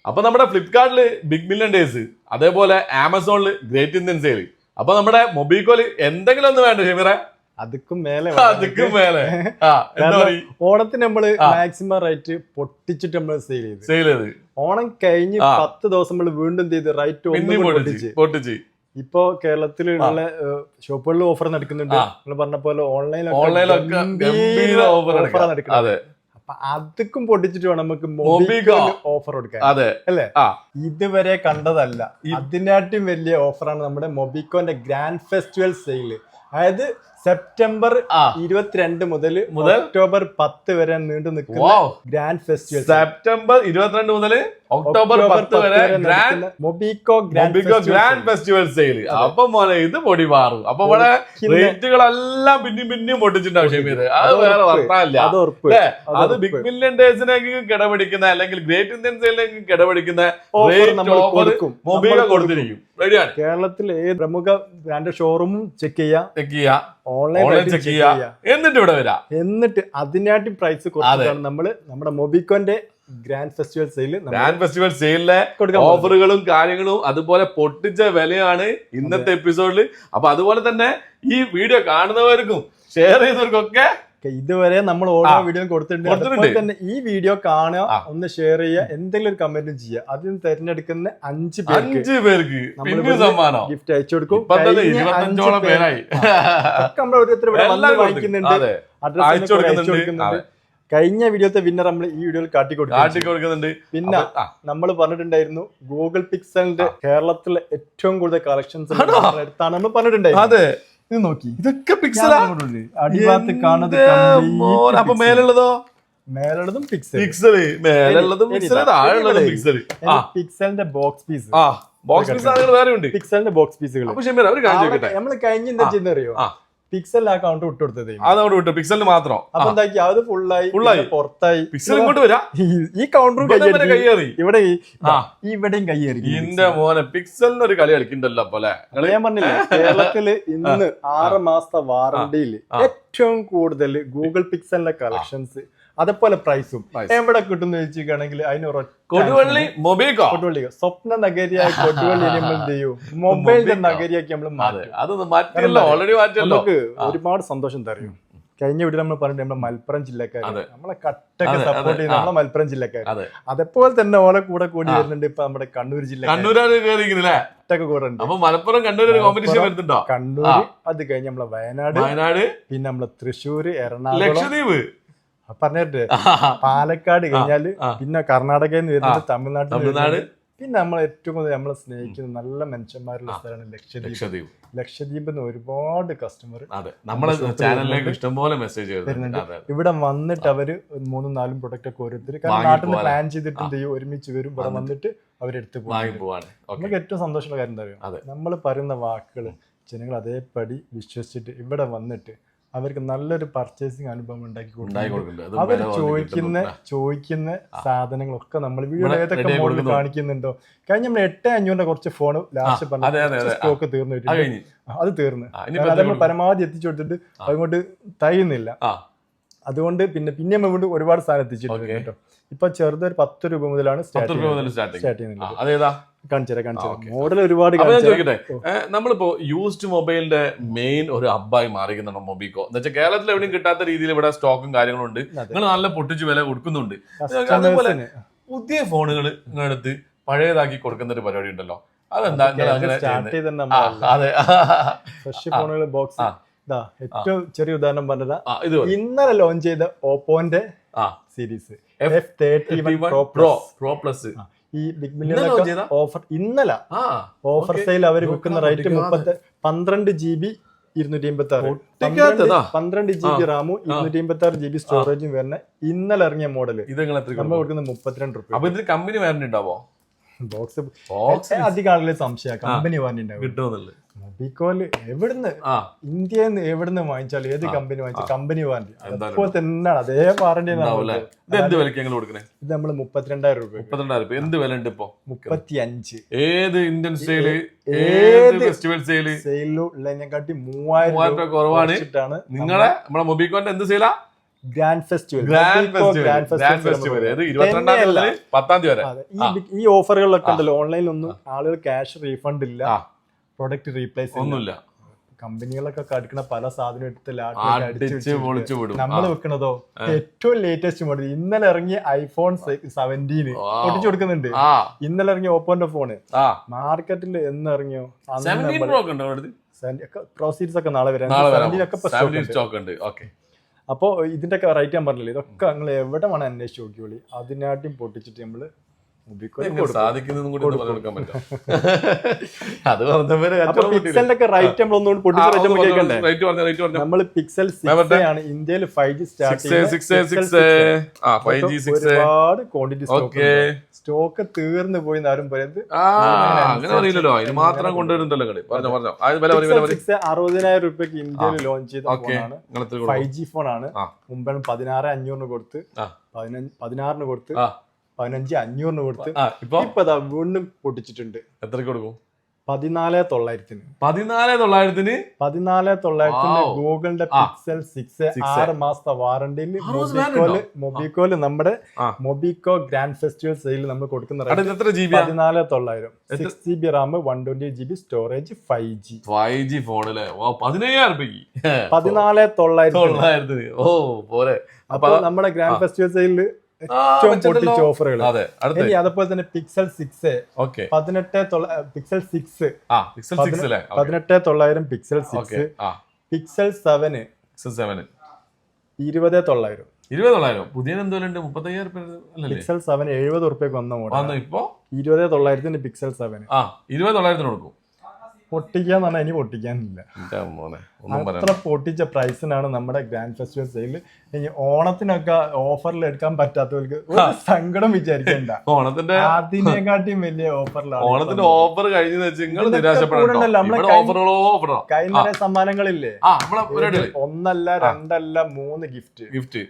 അപ്പൊ നമ്മുടെ ഫ്ലിപ്കാർട്ടില് big million days, അതേപോലെ ആമസോണില് ഗ്രേറ്റ് ഇന്ത്യൻ സെയിൽ. അപ്പൊ നമ്മുടെ മൊബിക്കോല് എന്തെങ്കിലും ഒന്ന് വേണ്ട ഷെമീറെ? അതുക്കും മേലെ ഓണത്തിന് നമ്മള് മാക്സിമം റേറ്റ് പൊട്ടിച്ചിട്ട് നമ്മൾ സെയിൽ ചെയ്ത് ഓണം കഴിഞ്ഞ് 10 ദിവസം നമ്മൾ വീണ്ടും ചെയ്ത് റേറ്റ് പൊട്ടിച്ച്. ഇപ്പൊ കേരളത്തിലുള്ള ഷോപ്പുകളിൽ ഓഫർ നടക്കുന്നുണ്ട്. നിങ്ങൾ പറഞ്ഞ പോലെ ഓൺലൈനിലൊക്കെ ഓഫർ നടക്കുന്നത്. അപ്പൊ അതൊക്കെ പൊട്ടിച്ചിട്ട് വേണം നമുക്ക് ഓഫർ കൊടുക്കാൻ, അല്ലേ? ഇതുവരെ കണ്ടതല്ല, അതിനായിട്ടും വലിയ ഓഫറാണ് നമ്മുടെ മൊബിക്കോന്റെ ഗ്രാൻഡ് ഫെസ്റ്റിവൽ സെയിൽ. അതായത് സെപ്റ്റംബർ 22 മുതൽ ഒക്ടോബർ 10 വരെ നീണ്ടു നിൽക്കുന്ന ഗ്രാൻഡ് ഫെസ്റ്റിവൽ. സെപ്റ്റംബർ 22 മുതൽ ഒക്ടോബർ 10 വരെ മൊബിക്കോ ഗ്രാൻഡ് ഫെസ്റ്റിവൽ സെയിൽ. അപ്പൊ മോനെ ഇത് പൊടി മാറും. അപ്പൊ ഇവിടെ റേറ്റുകളെല്ലാം പിന്നെയും പൊട്ടിച്ചിട്ടുണ്ടാവും ഷെമീർ. അത് വേറെ വർത്താനല്ല. അത് ബിഗ് മില്യൺ ഡേയ്സിനേക്ക് കിടപിടിക്കുന്ന അല്ലെങ്കിൽ ഗ്രേറ്റ് ഇന്ത്യൻ സെയിലിലേക്ക് കിടപിടിക്കുന്ന മൊബിക്കോ കൊടുത്തിരിക്കും. റെഡിയാണ്. കേരളത്തിൽ ഏത് പ്രമുഖ ബ്രാൻഡ് ഷോറൂമും ചെക്ക് ചെയ്യാം, ഓൺലൈൻ ചെക്ക് ചെയ്യാം, എന്നിട്ട് ഇവിടെ വരാം. എന്നിട്ട് അതിനായിട്ട് പ്രൈസ് കുറച്ചാണ് നമ്മള് നമ്മുടെ മൊബിക്കോന്റെ ഗ്രാൻഡ് ഫെസ്റ്റിവൽ സെയിലിലെ ഓഫറുകളും കാര്യങ്ങളും അതുപോലെ പൊട്ടിച്ച വിലയാണ് ഇന്നത്തെ എപ്പിസോഡിൽ. അപ്പൊ അതുപോലെ തന്നെ ഈ വീഡിയോ കാണുന്നവർക്കും ഷെയർ ചെയ്തവർക്കൊക്കെ ഇതുവരെ നമ്മൾ ഓരോ വീഡിയോ കൊടുത്തിട്ടുണ്ട്. അതുപോലെ തന്നെ ഈ വീഡിയോ കാണുക, ഒന്ന് ഷെയർ ചെയ്യുക, എന്തെങ്കിലും ഒരു കമന്റും ചെയ്യുക. അതിന് തിരഞ്ഞെടുക്കുന്ന 5 പേർക്ക് ഗിഫ്റ്റ് അയച്ചു കൊടുക്കും. നമ്മൾ ഓരോരുത്തർ വാങ്ങിക്കുന്നുണ്ട്, അഡ്രസ് അയച്ചു കൊടുക്കുന്നുണ്ട്. കഴിഞ്ഞ വീഡിയോത്തെ വിന്നർ നമ്മൾ ഈ വീഡിയോയിൽ കാട്ടിക്കൊടുക്കുന്നുണ്ട്. പിന്നെ നമ്മൾ പറഞ്ഞിട്ടുണ്ടായിരുന്നു ഗൂഗിൾ പിക്സലിന്റെ കേരളത്തിലെ ഏറ്റവും കൂടുതൽ കളക്ഷൻസ് എടുത്താണ് നമ്മൾ പറഞ്ഞിട്ടുണ്ടായിരുന്നു. ഇത് നോക്കി, ഇതൊക്കെ പിക്സലാണ്. അടിഭാഗത്ത് കാണുന്നത് മേലുള്ളതോ? മേലുള്ളതും പിക്സലിന്റെ ബോക്സ് പീസ്. പിക്സലിന്റെ ബോക്സ് പീസുകൾ നമ്മൾ കഴിഞ്ഞ എന്താ ചെയ്യുന്ന അറിയോ? പിക്സൽ അക്കൗണ്ട് വിട്ടുകൊടുത്തത് പിക്സലിന് മാത്രം. അപ്പൊ എന്താക്കി അത് ഫുള്ളായി പുറത്തായി. പിക്സൽ ഇങ്ങോട്ട് വരാം, ഈ കൗണ്ടറും കയ്യേറി, ഇവിടെയും കയ്യേറി. എന്റെ മോനെ പിക്സലിന് ഒരു കളി കളിക്കണ്ടല്ലോ. പോലെ ഞാൻ പറഞ്ഞില്ലേ, കേരളത്തില് ഇന്ന് 6 മാസത്തെ വാറണ്ടിയിൽ ഏറ്റവും കൂടുതൽ ഗൂഗിൾ പിക്സലിന്റെ കളക്ഷൻസ് അതേപോലെ പ്രൈസും എവിടെ കിട്ടുന്ന ചോദിച്ചിരിക്കുകയാണെങ്കിൽ അതിന് കൊടുവള്ളി മൊബിക്കോ, സ്വപ്ന നഗരിയായി കൊടുവള്ളി നമ്മൾ എന്ത് ചെയ്യും, മൊബൈലിന്റെ നഗരിയാക്കി നമ്മൾ നമുക്ക് ഒരുപാട് സന്തോഷം തരും. കഴിഞ്ഞ വീട്ടിൽ നമ്മൾ പറഞ്ഞിട്ട് നമ്മുടെ മലപ്പുറം ജില്ലക്കാർ നമ്മളെ കട്ടൊക്കെ സപ്പോർട്ട് ചെയ്യുന്ന നമ്മളെ മലപ്പുറം ജില്ലക്കാർ. അതേപോലെ തന്നെ ഓലെ കൂടെ കൂടി വരുന്നുണ്ട് ഇപ്പൊ നമ്മുടെ കണ്ണൂർ ജില്ല. മലപ്പുറം കണ്ണൂർ കോമ്പറ്റീഷൻ വരുന്നുണ്ടോ? കണ്ണൂർ, അത് കഴിഞ്ഞ് നമ്മളെ വയനാട്, പിന്നെ നമ്മളെ തൃശ്ശൂര്, എറണാകുളം, ലക്ഷദ്വീപ് പറഞ്ഞിട്ട് പാലക്കാട് കഴിഞ്ഞാല് പിന്നെ കർണാടകയിൽ നിന്ന് വരുന്നത് തമിഴ്നാട്. പിന്നെ നമ്മൾ ഏറ്റവും കൂടുതൽ നമ്മളെ സ്നേഹിക്കുന്ന നല്ല മനുഷ്യന്മാരുള്ള സ്ഥലമാണ് ലക്ഷദ്വീപ്. ലക്ഷദ്വീപിൽ നിന്ന് ഒരുപാട് കസ്റ്റമർ നമ്മുടെ ചാനലിലേക്ക് ഇഷ്ടംപോലെ മെസ്സേജ് വരുന്നുണ്ട്. ഇവിടെ വന്നിട്ട് അവര് 3-4 പ്രൊഡക്റ്റ് ഒക്കെ ഓരോരുത്തർ നാട്ടിൽ നിന്ന് പ്ലാൻ ചെയ്തിട്ട് എന്ത് ചെയ്യും, ഒരുമിച്ച് വരും, ഇവിടെ വന്നിട്ട് അവരെടുത്ത് പോവാണ്. നമുക്ക് ഏറ്റവും സന്തോഷമുള്ള കാര്യം എന്താ അറിയാം, നമ്മൾ പറയുന്ന വാക്കുകൾ ജനങ്ങൾ അതേപടി വിശ്വസിച്ചിട്ട് ഇവിടെ വന്നിട്ട് അവർക്ക് നല്ലൊരു പർച്ചേസിങ് അനുഭവം ഉണ്ടാക്കി കൊടുക്കും. അവർ ചോദിക്കുന്ന സാധനങ്ങളൊക്കെ നമ്മൾ വീഡിയോ ഏതൊക്കെ മോഡൽ കാണിക്കുന്നുണ്ടോ. കഴിഞ്ഞ നമ്മൾ 8500 കുറച്ച് ഫോൺ ലാസ്റ്റ് പറഞ്ഞ സ്റ്റോക്ക് തീർന്നു, അത് തീർന്ന് നമ്മൾ പരമാവധി എത്തിച്ചു കൊടുത്തിട്ട് അതുകൊണ്ട് തയ്യുന്നില്ല. അതുകൊണ്ട് പിന്നെ നമ്മൾ വീണ്ടും ഒരുപാട് സാധനം എത്തിച്ചിട്ടുണ്ട് കേട്ടോ. ഇപ്പൊ ചെറുതൊരു 10 രൂപ മുതലാണ് സ്റ്റാർട്ട് ചെയ്യുന്നത്. മോഡൽ ഒരുപാട്. ചോദിക്കട്ടെ, നമ്മളിപ്പോ യൂസ്ഡ് മൊബൈലിന്റെ മെയിൻ ഒരു ഹബ്ബായി മാറിക്കുന്നുണ്ടോ മൊബിക്കോ? എന്ന് വെച്ചാൽ കേരളത്തിൽ എവിടെയും കിട്ടാത്ത രീതിയിൽ ഇവിടെ സ്റ്റോക്കും കാര്യങ്ങളും ഉണ്ട്. നിങ്ങൾ നല്ല പൊട്ടിച്ച് വില കൊടുക്കുന്നുണ്ട്. അതേപോലെ പുതിയ ഫോണുകൾ നിങ്ങളെടുത്ത് പഴയതാക്കി കൊടുക്കുന്ന ഒരു പരിപാടി ഉണ്ടല്ലോ, അതെന്താ? അതെ, ഫ്രഷ് ഫോണുകൾ ബോക്സ്. ഏറ്റവും ചെറിയ ഉദാഹരണം പറഞ്ഞതാ, ഇന്നലെ ലോഞ്ച് ചെയ്ത ഓപ്പോന്റെ സീരീസ് F31 Pro Plus. ഈ ബിഗ് മില്യൺ ഓഫർ ഇന്നലെ ഓഫർ സെയിൽ അവർ വിൽക്കുന്ന റേറ്റ് 12 GB 256, 12 GB റാമും 256 GB സ്റ്റോറേജും വരുന്ന ഇന്നലെ ഇറങ്ങിയ മോഡല് നമ്മൾ കൊടുക്കുന്നത് 32 രൂപ. കമ്പനി വാറന്റി ഉണ്ടാവോ? ബോക്സ് അധികം ആളുകളെ സംശയം കമ്പനി വാറന്റി ഉണ്ടാവും. മൊബിക്കോല് എവിടുന്ന്, ഇന്ത്യയിൽ നിന്ന് എവിടുന്ന് വാങ്ങിച്ചാലും ഏത് കമ്പനി വാങ്ങിച്ചാലും കമ്പനി വാറന്റി അതുപോലെ തന്നെയാണ്, അതേ വാറന്റി. ഇത് നമ്മള് 32,000 രൂപ. എന്ത് വില ഉണ്ട് ഇപ്പൊ? 35. ഏത് ഇന്ത്യൻ സെയില് സെയിലുള്ളതിനെക്കാട്ടി 3000 കുറവാണ്. നിങ്ങളെ നമ്മളെ മൊബിക്കോന്റെ എന്ത് സെയിലാ? ഗ്രാൻഡ് ഫെസ്റ്റിവൽ ഇത് 22-ാം തീയതി മുതൽ 10-ാം തീയതി വരെ. ഈ ഓഫറുകളിലൊക്കെ ഉണ്ടല്ലോ ഓൺലൈനിലൊന്നും ആളുകൾ ക്യാഷ് റീഫണ്ട് ഇല്ല, പ്രൊഡക്റ്റ് റീപ്ലേസ് ഒന്നുമില്ല. കമ്പനികളൊക്കെ അടുക്കുന്ന പല സാധനം എടുത്ത് നമ്മൾ വെക്കണതോ ഏറ്റവും ലേറ്റസ്റ്റ് മോഡൽ ഇന്നലെ ഇറങ്ങിയ ഐഫോൺ 17 പൊട്ടിച്ചു കൊടുക്കുന്നുണ്ട്. ഇന്നലെ ഇറങ്ങിയ ഓപ്പോന്റെ ഫോണ് മാർക്കറ്റിൽ എന്ന് ഇറങ്ങിയോ പ്രോ സീരീസ് ഒക്കെ നാളെ വരാം. അപ്പൊ ഇതിന്റെ ഒക്കെ റേറ്റ് ഞാൻ പറഞ്ഞില്ലേ, ഇതൊക്കെ നിങ്ങൾ എവിടെ വേണം അന്വേഷിച്ച് നോക്കിയോളി. അതിനായിട്ടും പൊട്ടിച്ചിട്ട് നമ്മള് സാധിക്കുന്നതും കൂടി കൊടുക്കാൻ പറ്റും. നമ്മൾ പിക്സൽ 6 ആണ് ഇന്ത്യയിൽ 5G ഒരുപാട് ക്വാണ്ടിറ്റി സ്റ്റോക്ക് തീർന്നു പോയി ആരും പറയുന്നത്. അങ്ങനെ അറിയില്ലല്ലോ, അതിന് മാത്രം കൊണ്ടുവരുന്നല്ലോ. 60,000 രൂപയ്ക്ക് ഇന്ത്യയിൽ ലോഞ്ച് ചെയ്ത ഫോണാണ്, 5G ഫോണാണ്. മുമ്പ് 16,500 കൊടുത്ത് 16 കൊടുത്ത് 15,500 കൊടുത്ത് ഇപ്പൊ വീണ്ടും പൊട്ടിച്ചിട്ടുണ്ട്. എത്രക്ക് കൊടുക്കും? 14,900. 14,900 ഗൂഗിളിന്റെ പിക്സൽ 6 6 മാസത്തെ വാറണ്ടിയിൽ മൊബിക്കോല് നമ്മുടെ മൊബിക്കോ ഗ്രാൻഡ് ഫെസ്റ്റിവൽ സെയിൽ നമ്മൾ കൊടുക്കുന്ന 14,900. 6GB Ram, 128GB storage, 5G ഫോണില് 15,000 14,900. അപ്പൊ നമ്മുടെ ഗ്രാൻഡ് ഫെസ്റ്റിവൽ സെയിലിൽ ഏറ്റവും പൊട്ടിച്ച ഓഫറുകൾ. ഇനി അതുപോലെ തന്നെ പിക്സൽ 6 പിക്സൽ 6 18,900, പിക്സൽ 6 പിക്സൽ 7 20,900. പുതിയ എന്തോലുണ്ട് 35,000 പിക്സൽ 7 70 ഉറുപ്പ്യക്ക് വന്ന മോഡൽ. ഇപ്പൊ 20,900 പിക്സൽ 7 20,900 കൊടുക്കും. പൊട്ടിക്കാന്ന് പറഞ്ഞാൽ ഇനി പൊട്ടിക്കാനില്ല. അത്ര പൊട്ടിച്ച പ്രൈസിനാണ് നമ്മുടെ ഗ്രാൻഡ് ഫെസ്റ്റിവൽ സെയിൽ. ഇനി ഓണത്തിനൊക്കെ ഓഫറിൽ എടുക്കാൻ പറ്റാത്തവർക്ക് ഒരു സങ്കടം വിചാരിക്കണ്ട. ഓണത്തിന്റെ അതിനെക്കാട്ടിയും വലിയ ഓഫറിലാണ്. ഓണത്തിന്റെ ഓഫർ കഴിഞ്ഞ കഴിഞ്ഞ സമ്മാനങ്ങളില്ലേ, 1 2 3 ഗിഫ്റ്റ്.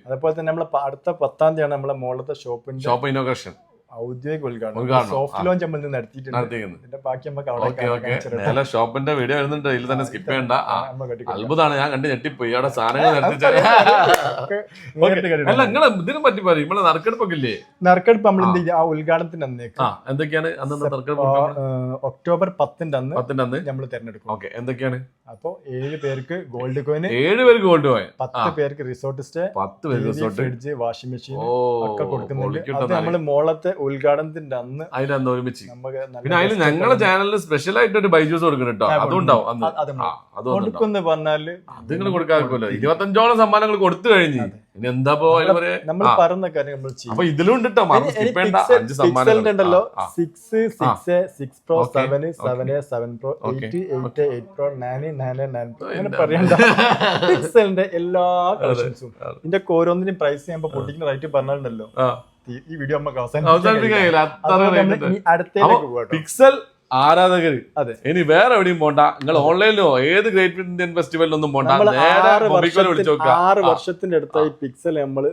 അതുപോലെ തന്നെ നമ്മളെ അടുത്ത 10-ാം തീയതിയാണ് നമ്മളെ മോളത്തെ ഷോപ്പ് ഇനോഗ്രേഷൻ ഔദ്യോഗിക ഉദ്ഘാടനം സോഫ്റ്റ് ലോഞ്ച് നമ്മൾ നടത്തിയിട്ടുണ്ട്. ബാക്കി നമുക്ക് ഷോപ്പിന്റെ വീഡിയോ വരുന്നുണ്ട്, ഇതിൽ തന്നെ സ്കിപ്പ് ചെയ്യണ്ട. അത്ഭുതമാണ്, ഞാൻ കണ്ട് ഞെട്ടിപ്പോയി. അവിടെ സാധനങ്ങൾ അല്ല നിങ്ങൾ ഇതിനെ പറ്റി പറയും. നമ്മളെ നറുക്കെടുപ്പൊക്കെ ഇല്ലേ? നറുക്കെടുപ്പ് നമ്മൾ എന്ത് ചെയ്യും, ആ ഉദ്ഘാടനത്തിന് അന്നേക്ക് എന്തൊക്കെയാണ് ഒക്ടോബർ 10-ന്റെ അന്ന് നമ്മൾ തിരഞ്ഞെടുക്കും. എന്തൊക്കെയാണ്? അപ്പൊ 7 പേർക്ക് ഗോൾഡ് കോയിൻ, 7 പേർക്ക് ഗോൾഡ് കോയിൻ, 10 പേർക്ക് റിസോർട്ട് സ്റ്റേ, 10 പേർക്ക് ഫ്രിഡ്ജ്, വാഷിംഗ് മെഷീൻ ഒക്കെ കൊടുക്കുന്നുണ്ട്. അത് നമ്മള് മോളത്തെ ഉദ്ഘാടനത്തിന്റെ അന്ന് അതിനന്ന് ഒരുമിച്ച്. പിന്നെ അതിൽ ഞങ്ങളുടെ ചാനലിൽ സ്പെഷ്യൽ ആയിട്ട് ഒരു ബൈജൂസ് കൊടുക്കണം കേട്ടോ. അതുണ്ടാവും കൊടുക്കുന്ന പറഞ്ഞാല് അത് നിങ്ങൾ കൊടുക്കാറില്ല. 25ഓളം സമ്മാനങ്ങൾ കൊടുത്തു കഴിഞ്ഞു. ഇനി എന്താ നമ്മൾ പറയുന്ന കാര്യം നമ്മൾ ചെയ്യും. അപ്പൊ ഇതിലും ഉണ്ട് കേട്ടോ. ഉണ്ടല്ലോ 6 6 6 Pro 7 7 7 Pro 8 8 8 Pro 9 9 9 Pro അങ്ങനെ പറയണ്ട. പിക്സലിന്റെ എല്ലാ കളക്ഷൻസും ഇതിന്റെ ഓരോന്നിനും പ്രൈസ് ചെയ്യുമ്പോ പൊട്ടിക്കുന്ന റേറ്റ് പറഞ്ഞിട്ടുണ്ടല്ലോ. ഈ വീഡിയോ നമുക്ക് പിക്സൽ ആരാധകർ ഇനി വേറെ എവിടെയും പോണ്ട, നിങ്ങൾ ഓൺലൈനിലോ ഏത് ഗ്രേറ്റ് ഇന്ത്യൻ ഫെസ്റ്റിവലിലൊന്നും പോണ്ട, 6 വർഷത്തിന്റെ അടുത്തായി പിക്സൽ നമ്മള്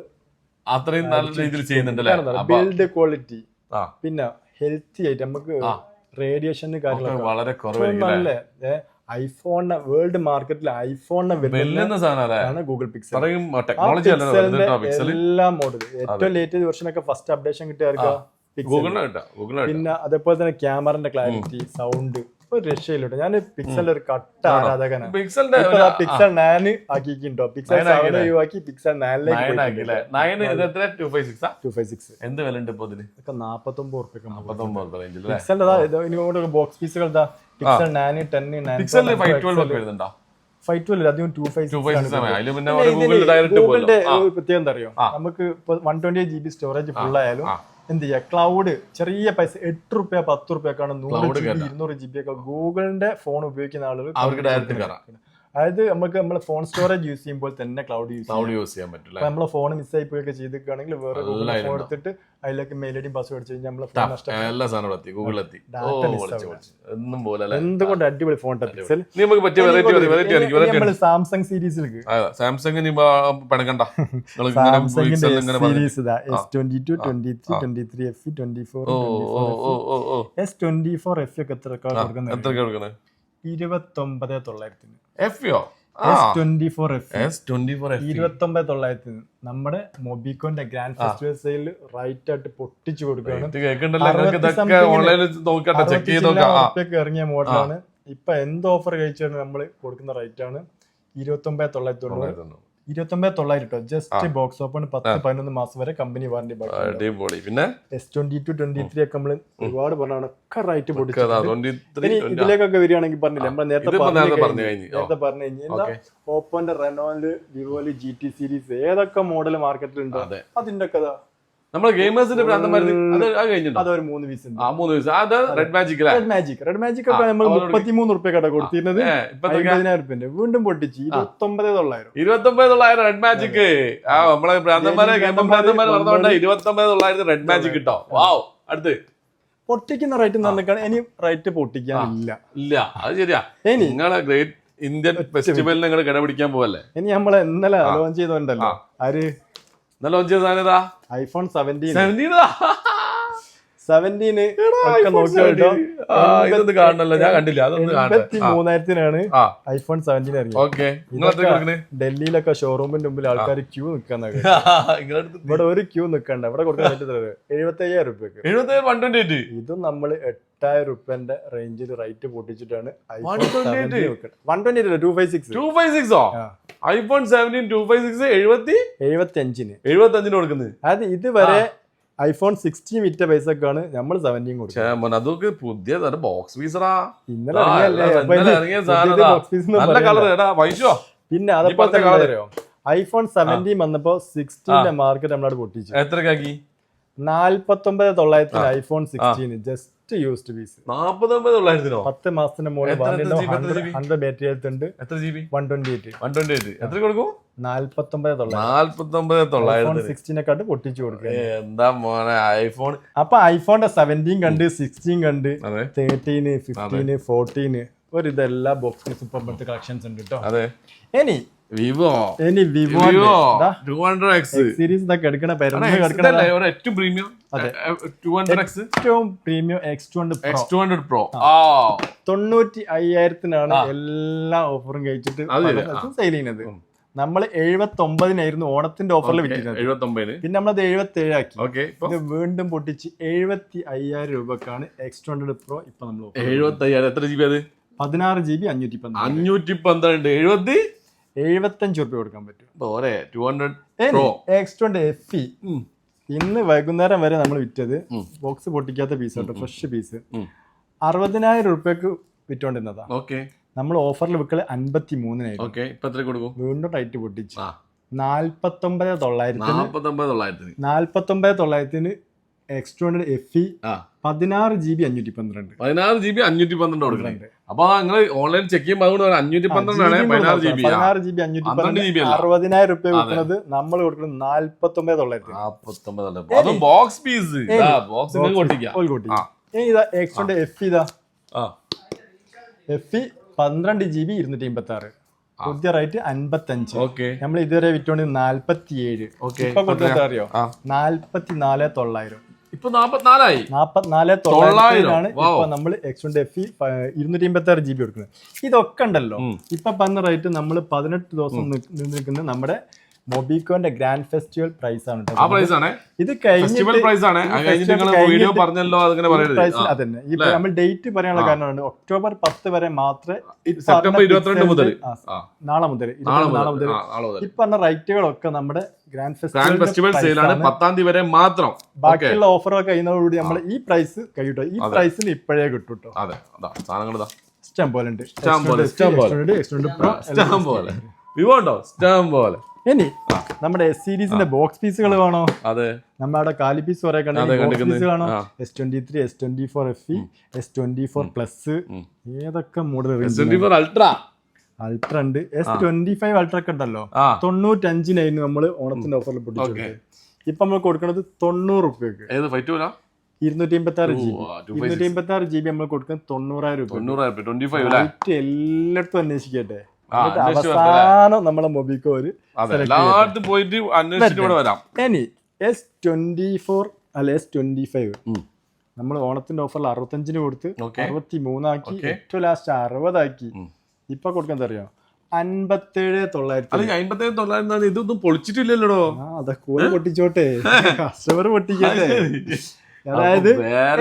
അത്രയും നല്ല രീതിയിൽ ചെയ്യുന്നുണ്ടല്ലേ. ബിൽഡ് ക്വാളിറ്റി, പിന്നെ ഹെൽത്തി ആയിട്ട് നമുക്ക് റേഡിയേഷന് കാര്യങ്ങളൊക്കെ വളരെ കുറവല്ലേ. ഐഫോണിന്റെ വേൾഡ് മാർക്കറ്റിൽ ഐഫോണിന്റെ ഗൂഗിൾ പിക്സൽ എല്ലാ മോഡലും ഏറ്റവും ലേറ്റസ്റ്റ് വെർഷൻ ഒക്കെ ഫസ്റ്റ് അപ്ഡേഷൻ കിട്ടിയ പിന്നെ അതേപോലെ തന്നെ ക്യാമറന്റെ ക്ലാരിറ്റി, സൗണ്ട് ഒരു രക്ഷയില്ലോട്ടെ. ഞാൻ പിക്സലിന്റെ ഒരു കട്ട ആരാധകനാണ്. പിക്സൽ 9 ആക്കിയിട്ടുണ്ടോ, പിക്സൽ 7 ഒഴിവാക്കി പിക്സൽ 9 എന്ത് വില ഉണ്ട് ഇപ്പൊ? 49 ഉറുപ്പിക. പിക്സലിന്റെ ബോക്സ് പീസുകൾ പിക്സൽ 9 10 9 512 അധികം 256. ഗൂഗിളിന്റെ പ്രത്യേകം എന്താ അറിയോ, നമുക്ക് 128GB സ്റ്റോറേജ് ഫുൾ ആയാലും എന്ത് ചെയ്യാ, ക്ലൗഡ് ചെറിയ പൈസ 8 രൂപ 10 രൂപക്കാണ് 100GB ഒക്കെ ഗൂഗിളിന്റെ ഫോൺ ഉപയോഗിക്കുന്ന ആളുകൾ അവർക്ക് ഡയറക്റ്റ് കയറാം. അതായത് നമുക്ക് നമ്മളെ ഫോൺ സ്റ്റോറേജ് യൂസ് ചെയ്യുമ്പോൾ തന്നെ ക്ലൗഡ് യൂസ് ചെയ്യാൻ പറ്റില്ല. നമ്മളെ ഫോൺ മിസ്സായി പോയൊക്കെ ചെയ്തിരിക്കുകയാണെങ്കിൽ വേറെ ഗൂഗിൾ ഫോൺ എടുത്തിട്ട് അതിലേക്ക് മെയിൽ ഐഡിയും പാസ്വേഡ് അടിച്ചു കഴിഞ്ഞാൽ നമ്മളെ ഫോൺ എന്തുകൊണ്ട് അടിപൊളി ഫോൺ പിക്സൽ. നമ്മൾ സാംസങ് സീരീസിലേക്ക് സാംസങ്ങിന്റെ series S22 23 23 FE 24 S24 FE ഒക്കെ എത്ര കൊടുക്കുന്നത്? 29,900. S24 FE S24 FE 29,900 നമ്മുടെ മൊബിക്കോന്റെ ഗ്രാൻഡ് ഫെസ്റ്റിവൽ സെയിൽ റൈറ്റ് ആയിട്ട് പൊട്ടിച്ചു കൊടുക്കുകയാണ്. ഇത് കേൾക്കണ്ടല്ലോ, നിങ്ങൾക്ക് ഇതൊക്കെ ഓൺലൈനിൽ നോക്കട്ടെ, ചെക്ക് ചെയ്ത് നോക്കാം. ഇറങ്ങിയ മോഡലാണ്. ഇപ്പൊ എന്ത് ഓഫർ കഴിച്ചാണ് നമ്മൾ കൊടുക്കുന്ന റേറ്റ് ആണ് 29,990. 29,900 കേട്ടോ. ജസ്റ്റ് ബോക്സ് ഓപ്പൺ 10-11 മാസം വരെ കമ്പനി വാറന്റി. പിന്നെ S22 23 ഒക്കെ നമ്മള് ഒരുപാട് പറഞ്ഞാണ് ഒക്കെ റൈറ്റ് പൊട്ടിച്ചത്. ഇതിലേക്കൊക്കെ വരികയാണെങ്കിൽ പറഞ്ഞില്ല, നമ്മൾ നേരത്തെ പറഞ്ഞു കഴിഞ്ഞാൽ ഓപ്പോന്റെ റെനോൾഡ്, വിവോയില് GT സീരീസ് ഏതൊക്കെ മോഡൽ മാർക്കറ്റിലുണ്ടോ അതിന്റെ ഒക്കെ നമ്മളെ ഗെയിമേഴ്സിന്റെ അതൊരു 3 പീസ് ഉണ്ട്. 3 പീസ് അത് റെഡ് മാജിക് ഒക്കെ നമ്മൾ 33 റുപ്യക്കാണ് കൊടുത്തിരുന്നത്. 50,000 വീണ്ടും പൊട്ടിച്ച് 29,900 റെഡ് മാജിക്. നമ്മളെ ഭ്രാന്തന്മാരെ പറഞ്ഞുകൊണ്ട് 29,900 റെഡ് മാജിക് കിട്ടോ. വാവ്. അടുത്ത് പൊട്ടിക്കുന്ന റേറ്റ് പറഞ്ഞാൽ ഇനി റേറ്റ് പൊട്ടിക്കാനില്ല. അത് ശരിയാ. നിങ്ങളെ ഗ്രേറ്റ് ഇന്ത്യൻ ഫെസ്റ്റിവലിന് നിങ്ങൾ കിടപിടിക്കാൻ പോവല്ലേ. ഇനി നമ്മളെ ഇന്നലെ ലോഞ്ച് ചെയ്തോണ്ടല്ലോ ആര് ലോഞ്ച് ചെയ്താ iPhone 17 ഒക്കെ നോക്കിയോ. ഇതൊന്നും കാണണല്ലോ, ഞാൻ കണ്ടില്ല. അതൊന്നും 83,000-നാണ് iPhone 17 ഇറങ്ങിയത്. ഡൽഹിയിലൊക്കെ ഷോറൂമിന്റെ മുമ്പിൽ ആൾക്കാർ ക്യൂ നിൽക്കാൻ. ഇവിടെ ഒരു ക്യൂ നിൽക്കണ്ട, ഇവിടെ കൊടുക്കാൻ പറ്റുന്നത് 75,000 രൂപയ്ക്ക്. 128. ഇതും നമ്മൾ 8,000 രൂപന്റെ റേഞ്ചിൽ റേറ്റ് പൊട്ടിച്ചിട്ടാണ് iPhone 128 256 iPhone 17 256 75 കൊടുക്കുന്നത്. അത് ഇതുവരെ iPhone 16 വിറ്റ പൈസക്കാണ് നമ്മൾ 17 കൊടുക്കുന്നത്. അതൊക്കെ പുതിയ ബോക്സ് പീസറാ. ഇന്നലെ പിന്നെ അതേപോലെ iPhone 17 വന്നപ്പോ 16 മാർക്കറ്റ് നമ്മളവിടെ പൊട്ടിച്ചു. എത്രക്കാക്കി? 49,900 iPhone 16 ജസ്റ്റ് യൂസ്ഡ് പീസ്. 49,900 10 മാസത്തിന്റെ മുകളിൽ 100 ബാറ്ററി ഹെൽത്ത് ഉണ്ട്. എത്ര GB? 128. എത്ര കൊടുക്കും? 49,900 16 പൊട്ടിച്ചു കൊടുക്കുക. എന്താ മോനെ ഐഫോൺ. അപ്പൊ ഐഫോണിന്റെ 17 കണ്ട് 16 കണ്ട് 13 15 14 ഒരു ഇതെല്ലാ ബോക്സിന് സൂപ്പർ മാർക്കറ്റ് കളക്ഷൻസ് ഉണ്ട് കേട്ടോ. അതെ. ഇനി വിവോ 200X സീരീസ് ഇതൊക്കെ എടുക്കണ ഏറ്റവും premium 200X premium X200 Pro 95,000-നാണ് എല്ലാ ഓഫറും കഴിച്ചിട്ട് സെയിൽ ചെയ്യുന്നത്. നമ്മൾ 79,000 ഓണത്തിന്റെ ഓഫറിൽ വിറ്റിരുന്നത്. 79 പിന്നെ നമ്മളത് 77 ആക്കി. ഇത് വീണ്ടും പൊട്ടിച്ച് 75,000 രൂപക്കാണ് X200 Pro ഇപ്പൊ നമ്മൾ 75,000. എത്ര GB അത്? 16 GB 512 75 രൂപ കൊടുക്കാൻ പറ്റും. X200 FE ഇന്ന് വൈകുന്നേരം വരെ നമ്മൾ വിറ്റത് ബോക്സ് പൊട്ടിക്കാത്ത പീസ് കേട്ടോ, ഫ്രഷ് പീസ് 60,000 രൂപയ്ക്ക് വിറ്റോണ്ടിരുന്നതാ. നമ്മൾ ഓഫറിൽ വിൽക്കല് 53,000. വീണ്ടും റേറ്റ് പൊട്ടിച്ച് 49,900 49,900 X200 FE 16 GB 512 കൊടുക്കുന്നുണ്ട്. അപ്പൊ നിങ്ങൾ ഓൺലൈൻ ചെക്ക് ചെയ്യുമ്പോൾ 512 16 GB 60,000 രൂപ കൊടുക്കുന്നത് നമ്മൾ കൊടുക്കുന്നത് 49,900 box piece. X200 FE FE 12 GB 256 പുതിയ റേറ്റ് 55. നമ്മൾ ഇതുവരെ വിറ്റോണ്ട് 47. ഇപ്പൊ കൊടുത്തത് അറിയോ? 44,900. ഇപ്പൊ 44,900 ഇപ്പൊ നമ്മൾ X200 FE 256 GB കൊടുക്കുന്നത്. ഇതൊക്കെ ഉണ്ടല്ലോ ഇപ്പൊ പറഞ്ഞ റേറ്റ് നമ്മൾ 18 ദിവസം നിൽക്കുന്ന നമ്മുടെ മൊബിക്കോന്റെ ഗ്രാൻഡ് ഫെസ്റ്റിവൽ പ്രൈസ് ആണ്. ഇത് അതന്നെ നമ്മൾ ഡേറ്റ് പറയാനുള്ള കാരണമാണ് ഒക്ടോബർ 10 വരെ മാത്രമേ, നാളെ മുതൽ ഈ പറഞ്ഞ റേറ്റുകളൊക്കെ നമ്മുടെ ഗ്രാൻഡ് ഫെസ്റ്റിവൽ സെയിലാണ് 10-ാം തീയതി വരെ മാത്രം. ബാക്കിയുള്ള ഓഫറൊക്കെ കഴിയുന്നതോടുകൂടി നമ്മൾ ഈ പ്രൈസ് കഴിയൂട്ടോ. ഈ പ്രൈസിന് ഇപ്പോഴേ കിട്ടൂട്ടോ. ഇഷ്ടം പോലെ ഉണ്ട്. ഇനി നമ്മുടെ S സീരീസിന്റെ ബോക്സ് പീസുകൾ വേണോ? അതെ, നമ്മുടെ കാലി പീസ് കുറെ പീസ് കാണോ? S23 S24 FE S24 plus ഏതൊക്കെ മോഡൽ അൾട്ര ഉണ്ട്. S25 അൾട്ര ഒക്കെ ഉണ്ടല്ലോ. 95,000 നമ്മൾ ഓണത്തിന്റെ ഓഫറിൽ പൊട്ടിച്ചത്. ഇപ്പൊ നമ്മൾ കൊടുക്കുന്നത് 90 രൂപയ്ക്ക് 256 GB നമ്മൾ കൊടുക്കുന്നത് 90,000 രൂപ. എല്ലായിടത്തും അന്വേഷിക്കട്ടെ. അവസാനം നമ്മളെ മൊബിക്കോ ഒരു ഇനി S24 അല്ല S25 നമ്മൾ ഓണത്തിന്റെ ഓഫറിൽ 65 കൊടുത്ത് 63 ആക്കി, ഏറ്റവും ലാസ്റ്റ് 60 ആക്കി. ഇപ്പൊ കൊടുക്കാൻ അറിയാം 57,900. അല്ലെങ്കിൽ 57,900 ഇതൊന്നും പൊളിച്ചിട്ടില്ലല്ലോ. അതെ, കൂടെ പൊട്ടിച്ചോട്ടെ, കസ്റ്റമർ പൊട്ടിക്കട്ടെ. അതായത്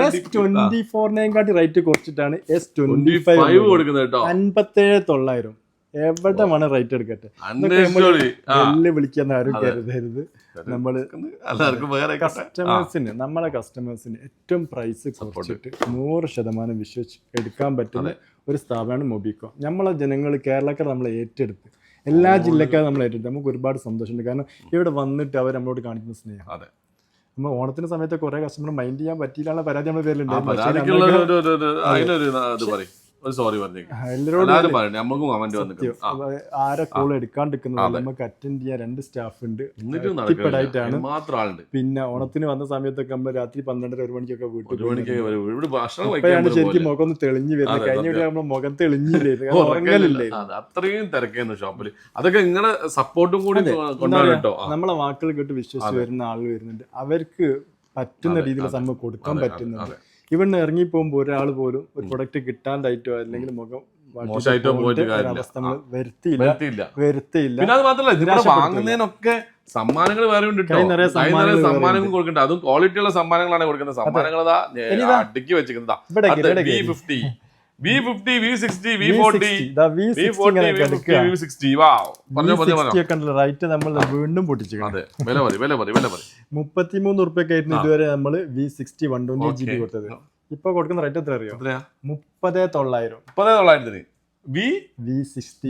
S24 റേറ്റ് കുറച്ചിട്ടാണ് S25 കൊടുക്കുന്നത് കേട്ടോ. 57,900. എവിടെ വേണം റേറ്റ് എടുക്കട്ടെ. വെല്ല് വിളിക്കുന്ന ആരും കരുതരുത്. നമ്മള് നമ്മളെ കസ്റ്റമേഴ്സിന് ഏറ്റവും പ്രൈസ് കുറച്ചിട്ട് 100% വിശ്വസിച്ച് എടുക്കാൻ പറ്റുന്ന ഒരു സ്ഥാപനമാണ് മൊബിക്കോ. നമ്മളെ ജനങ്ങൾ, കേരളക്കാർ നമ്മളെ ഏറ്റെടുത്ത്, എല്ലാ ജില്ലക്കാരും നമ്മളെ ഏറ്റെടുത്ത് നമുക്ക് ഒരുപാട് സന്തോഷമുണ്ട്. കാരണം ഇവിടെ വന്നിട്ട് അവർ നമ്മളോട് കാണിക്കുന്ന സ്നേഹം. നമ്മൾ ഓണത്തിന് സമയത്ത് കുറെ കസ്റ്റമർ മൈൻഡ് ചെയ്യാൻ പറ്റിയില്ല പരാതി നമ്മുടെ പേരിലുണ്ട്. ആരെ കോൾ എടുക്കാണ്ടിരിക്കുന്നത് നമുക്ക് അറ്റൻഡ് ചെയ്യാൻ 2 സ്റ്റാഫ് ഉണ്ട്. പിന്നെ ഓണത്തിന് വന്ന സമയത്തൊക്കെ നമ്മൾ രാത്രി 12:30-1 മണിക്കൊക്കെ വീട്ടിൽ ശരിക്കും മുഖം ഒന്ന് തെളിഞ്ഞു വരുന്നത്. കഴിഞ്ഞ വീട്ടിൽ നമ്മൾ മുഖം തെളിഞ്ഞില്ലേ, ഉറങ്ങലില്ലേ, അത്രയും തിരക്കായിരുന്നു ഷോപ്പിൽ. അതൊക്കെ നിങ്ങളുടെ സപ്പോർട്ടും കൂടി നമ്മളെ വാക്കുകൾ കേട്ട് വിശ്വസിച്ച് വരുന്ന ആളുകൾ വരുന്നുണ്ട്. അവർക്ക് പറ്റുന്ന രീതിയിൽ സംഭവം കൊടുക്കാൻ പറ്റുന്നുണ്ട്. ഇവിടുന്ന് ഇറങ്ങി പോകുമ്പോൾ ഒരാൾ പോലും ഒരു പ്രൊഡക്റ്റ് കിട്ടാണ്ടായിട്ടോ അല്ലെങ്കിൽ മുഖം അവസ്ഥ വരുത്തിയില്ല. പിന്നെ അത് മാത്രമല്ല, വാങ്ങുന്നതിനൊക്കെ സമ്മാനങ്ങൾ വേറെ ഉണ്ട്. സമ്മാനങ്ങൾ കൊടുക്കണ്ട, അതും ക്വാളിറ്റിയുള്ള സമ്മാനങ്ങളാണ് കൊടുക്കുന്നത്. സമ്മാനങ്ങൾ അടുക്കി വെച്ചിരിക്കുന്നതാ. V50, V60, V40, V60. Right നമ്മൾ വീണ്ടും പൊട്ടിച്ചു. 33 ഉറുപ്പ്യക്കായിരുന്നു ഇതുവരെ നമ്മൾ V60 120 GB കൊടുത്തത്. ഇപ്പൊ കൊടുക്കുന്ന റേറ്റ് എത്ര അറിയോ? 30,900. V60.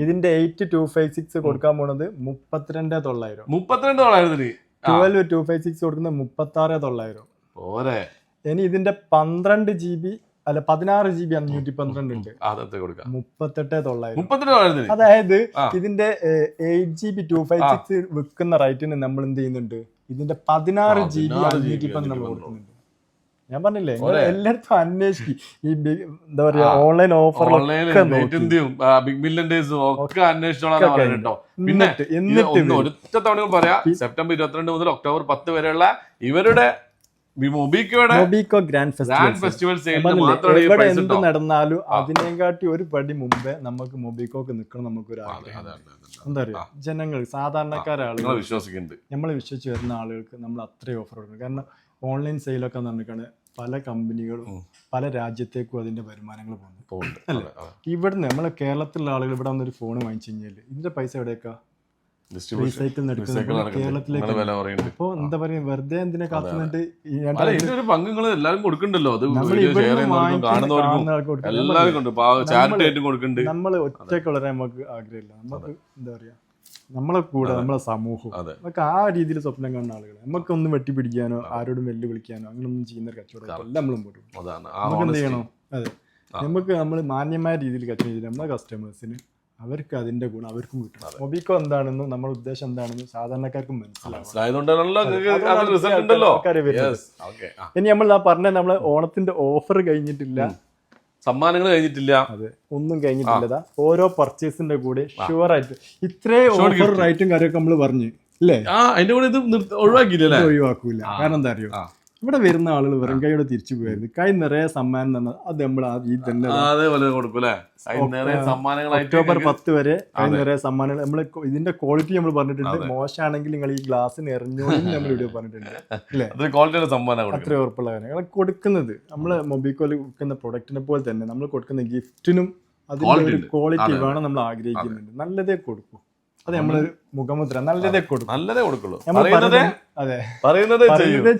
ഇതിന്റെ 8256 കൊടുക്കാൻ പോണത് 32,900. 12,256 കൊടുക്കുന്നത് 36,900. ഇനി ഇതിന്റെ 12 GB അല്ല 16 GB 512 ഉണ്ട്, 38,900. അതായത് ഇതിന്റെ 8 GB 256 വിൽക്കുന്ന റേറ്റിന് നമ്മൾ എന്ത് ചെയ്യുന്നുണ്ട്, ഇതിന്റെ 16 GB 512 നമ്മൾ കൊടുക്കുന്നുണ്ട്. ഞാൻ പറഞ്ഞില്ലേ, എല്ലായിടത്തും അന്വേഷിക്കും. ഈ എന്താ പറയാ ഓൺലൈൻ ഓഫറിലൊക്കെ ബിഗ് മില്യൺ ഡേയ്സും ഒക്കെ അന്വേഷിച്ചോളാം. പിന്നെ ഒരൊറ്റ തവണ പറയാം, സെപ്റ്റംബർ 22 മുതൽ ഒക്ടോബർ 10 വരെയുള്ള ഇവരുടെ മൊബിക്കോ ഗ്രാൻഡ് ഫെസ്റ്റിവൽ എവിടെ എന്ത് നടന്നാലും അതിനെക്കാട്ടി ഒരു പടി മുമ്പേ നമുക്ക് മൊബിക്കോക്ക് നിൽക്കണം. നമുക്കൊരു ആഗ്രഹം എന്താ പറയുക, ജനങ്ങൾ സാധാരണക്കാരാളുകൾ വിശ്വസിക്കുന്നുണ്ട്. നമ്മൾ വിശ്വസിച്ച് വരുന്ന ആളുകൾക്ക് നമ്മൾ അത്രയും ഓഫർ കൊടുക്കണം. കാരണം ഓൺലൈൻ സെയിലൊക്കെ നടന്നിട്ടാണ് പല കമ്പനികളും പല രാജ്യത്തേക്കും അതിന്റെ വരുമാനങ്ങൾ പോകുന്നത് അല്ലേ. ഇവിടുന്ന് നമ്മളെ കേരളത്തിലുള്ള ആളുകൾ ഇവിടെ വന്നൊരു ഫോൺ വാങ്ങിച്ചു കഴിഞ്ഞാൽ ഇതിന്റെ പൈസ എവിടെയൊക്കെ റീസൈക്കിൾ നടക്കുന്നത് കേരളത്തിലേക്ക്. അപ്പൊ എന്താ പറയാ, വെറുതെ എന്തിനെ കാത്തുന്നിട്ട് നമ്മള് ഒറ്റയ്ക്ക് വളരെ നമുക്ക് ആഗ്രഹമില്ല. നമുക്ക് എന്താ പറയാ, നമ്മളെ കൂടെ നമ്മളെ സമൂഹം നമുക്ക് ആ രീതിയിൽ സ്വപ്നം കാണുന്ന ആളുകൾ, നമുക്കൊന്നും വെട്ടിപ്പിടിക്കാനോ ആരോടും വെല്ലുവിളിക്കാനോ അങ്ങനൊന്നും ചെയ്യുന്ന ഒരു കച്ചവടം എല്ലാം നമ്മളും പോരും. നമുക്ക് എന്ത് ചെയ്യണോ, അതെ, നമുക്ക് നമ്മൾ മാന്യമായ രീതിയിൽ കച്ചവടം ചെയ്ത് നമ്മളെ കസ്റ്റമേഴ്സിന് അവർക്ക് അതിന്റെ ഗുണം അവർക്കും കിട്ടണം. മൊബിക്കോ എന്താണെന്നും നമ്മുടെ ഉദ്ദേശം എന്താണെന്നും സാധാരണക്കാർക്കും മനസ്സിലാവും. ഇനി നമ്മൾ പറഞ്ഞ നമ്മളെ ഓണത്തിന്റെ ഓഫർ കഴിഞ്ഞിട്ടില്ല, സമ്മാനങ്ങൾ കഴിഞ്ഞിട്ടില്ല, അതെ, ഒന്നും കഴിഞ്ഞിട്ടില്ല. ഓരോ പർച്ചേസിന്റെ കൂടെ ഷുവർ ആയിട്ട് ഇത്രയും ഓഫർ റേറ്റും കാര്യമൊക്കെ നമ്മൾ പറഞ്ഞു അല്ലേ. അതിന്റെ കൂടെ ഇത് ഒഴിവാക്കൂല. കാരണം എന്താ അറിയോ, ഇവിടെ വരുന്ന ആളുകൾ വെറും കൈയോടെ തിരിച്ചു പോയായിരുന്നു. കൈ നിറയെ സമ്മാനം തന്നെ, അത് നമ്മൾ ആ രീതി തന്നെ ഒക്ടോബർ 10 വരെ കൈ നിറയെ സമ്മാനങ്ങൾ. നമ്മൾ ഇതിന്റെ ക്വാളിറ്റി നമ്മൾ പറഞ്ഞിട്ടുണ്ട്. മോശമാണെങ്കിൽ നിങ്ങൾ ഈ ഗ്ലാസ്സിന് എറിഞ്ഞോളും നമ്മൾ വീഡിയോ പറഞ്ഞിട്ടുണ്ട് അല്ലേ. അത്ര ഉറപ്പുള്ള കാര്യങ്ങൾ കൊടുക്കുന്നത് നമ്മള് മൊബിക്കോയിൽ കൊടുക്കുന്ന പ്രൊഡക്റ്റിനെ പോലെ തന്നെ നമ്മൾ കൊടുക്കുന്ന ഗിഫ്റ്റിനും അതിന്റെ ഒരു ക്വാളിറ്റി വേണം നമ്മൾ ആഗ്രഹിക്കുന്നുണ്ട്. നല്ലതേ കൊടുക്കൂ. അത് നമ്മളൊരു മുഖമുദ്ര, നല്ലതേ കൊടുക്കും, നല്ലതേ കൊടുക്കുള്ളൂ. അതെ, പറയുന്നത്